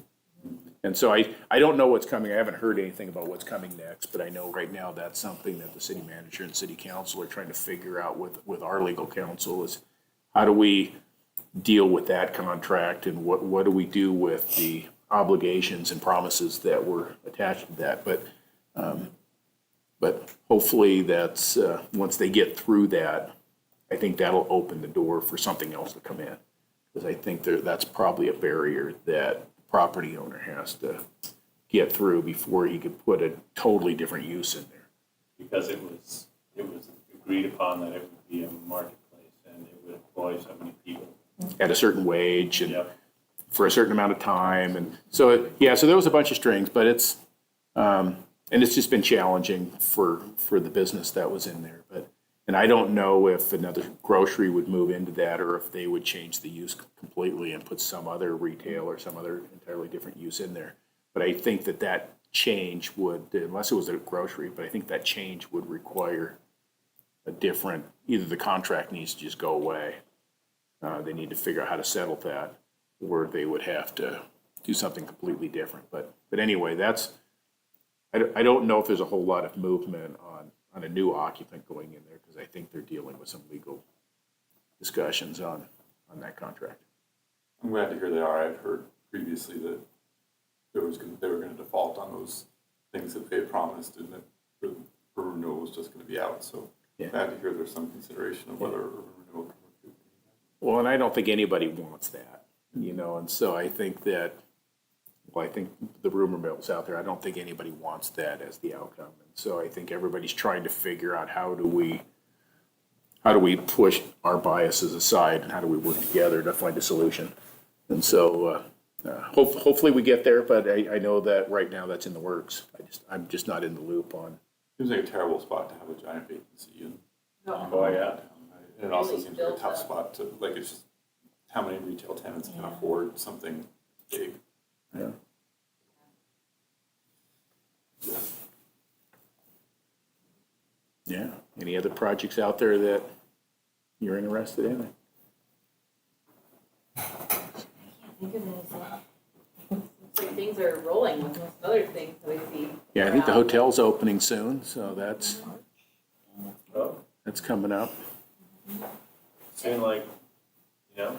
And so I don't know what's coming. I haven't heard anything about what's coming next, but I know right now that's something that the city manager and city council are trying to figure out with our legal counsel is how do we deal with that contract and what do we do with the obligations and promises that were attached to that. But hopefully that's, once they get through that, I think that'll open the door for something else to come in. Because I think that's probably a barrier that the property owner has to get through before he could put a totally different use in there. Because it was agreed upon that it would be a marketplace and it would employ so many people. At a certain wage and Yep. for a certain amount of time. And so, so there was a bunch of strings, but it's just been challenging for the business that was in there. And I don't know if another grocery would move into that or if they would change the use completely and put some other retail or some other entirely different use in there. But I think that change would, unless it was a grocery, but I think that change would require a different, either the contract needs to just go away. They need to figure out how to settle that, or they would have to do something completely different. But anyway, I don't know if there's a whole lot of movement on a new occupant going in there, because I think they're dealing with some legal discussions on that contract. I'm glad to hear they are. I've heard previously that they were gonna default on those things that they had promised and that urban renewal was just gonna be out. So Yeah. glad to hear there's some consideration of whether urban renewal can recoup. Well, and I don't think anybody wants that, and so I think that, I think the rumor mill's out there. I don't think anybody wants that as the outcome. And so I think everybody's trying to figure out how do we push our biases aside and how do we work together to find a solution. And so hopefully we get there, but I know that right now that's in the works. I'm just not in the loop on. Seems like a terrible spot to have a giant vacancy in. Oh, yeah. And it also Really seems like a built tough up. spot to, like, it's just how many retail tenants can afford something big. Yeah. Yeah. Any other projects out there that you're interested in? Think of anything. Looks like things are rolling with most other things that we see. Yeah, I think the around. hotel's opening soon, so that's Oh, coming up. soon, like, soon.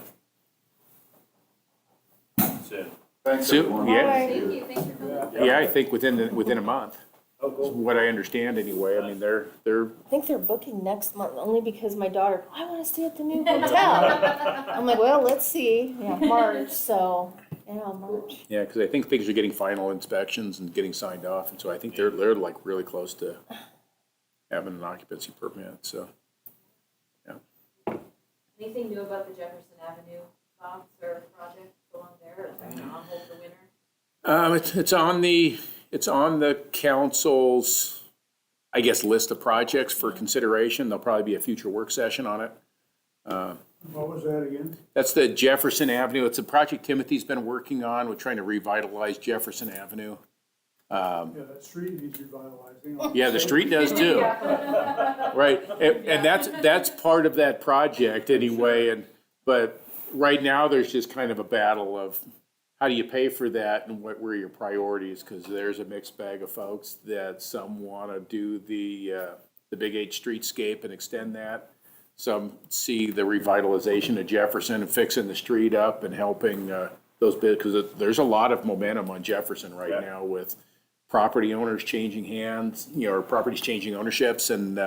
Thanks, So, everyone. yeah, Thank you, thanks for coming. yeah, I think within a month. Oh, cool. what I understand anyway. I mean, they're, I think they're booking next month, only because my daughter, I wanna stay at the new hotel. I'm like, well, let's see, yeah, March, so, yeah, March. yeah, because I think things are getting final inspections and getting signed off, and so I think they're like really close to having an occupancy permit, so. Anything new about the Jefferson Avenue thoughts or project along there, or is that on hold for winter? It's on the council's, I guess, list of projects for consideration. There'll probably be a future work session on it. What was that again? That's the Jefferson Avenue. It's a project Timothy's been working on. We're trying to revitalize Jefferson Avenue. Yeah, that street needs revitalizing. Yeah, the street does too. Right, and that's part of that project anyway, but right now, there's just kind of a battle of how do you pay for that and what were your priorities, because there's a mixed bag of folks that some want to do the Big H streetscape and extend that. Some see the revitalization of Jefferson and fixing the street up and helping those bit, because there's a lot of momentum on Jefferson right now with property owners changing hands, or properties changing ownerships and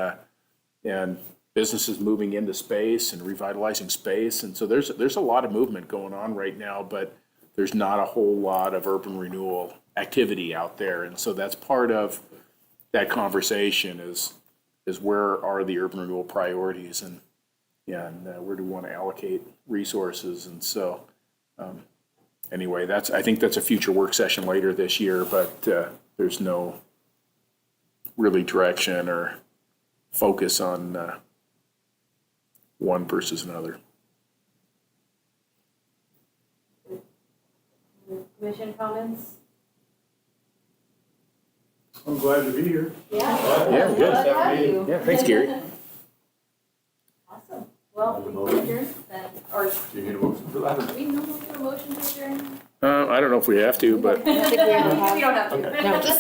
businesses moving into space and revitalizing space. And so there's a lot of movement going on right now, but there's not a whole lot of urban renewal activity out there. And so that's part of that conversation is where are the urban renewal priorities and where do we want to allocate resources. And so anyway, I think that's a future work session later this year, but there's no really direction or focus on one versus another. Commission comments? I'm glad to be here. Yeah. Yeah, good. Glad to have you. Yeah, thanks, Gary. Awesome. Well, we can adjourn then, or Do you need a motion for that? do we normally do a motion to adjourn? I don't know if we have to, but. I don't think we ever have. We don't have to. No, just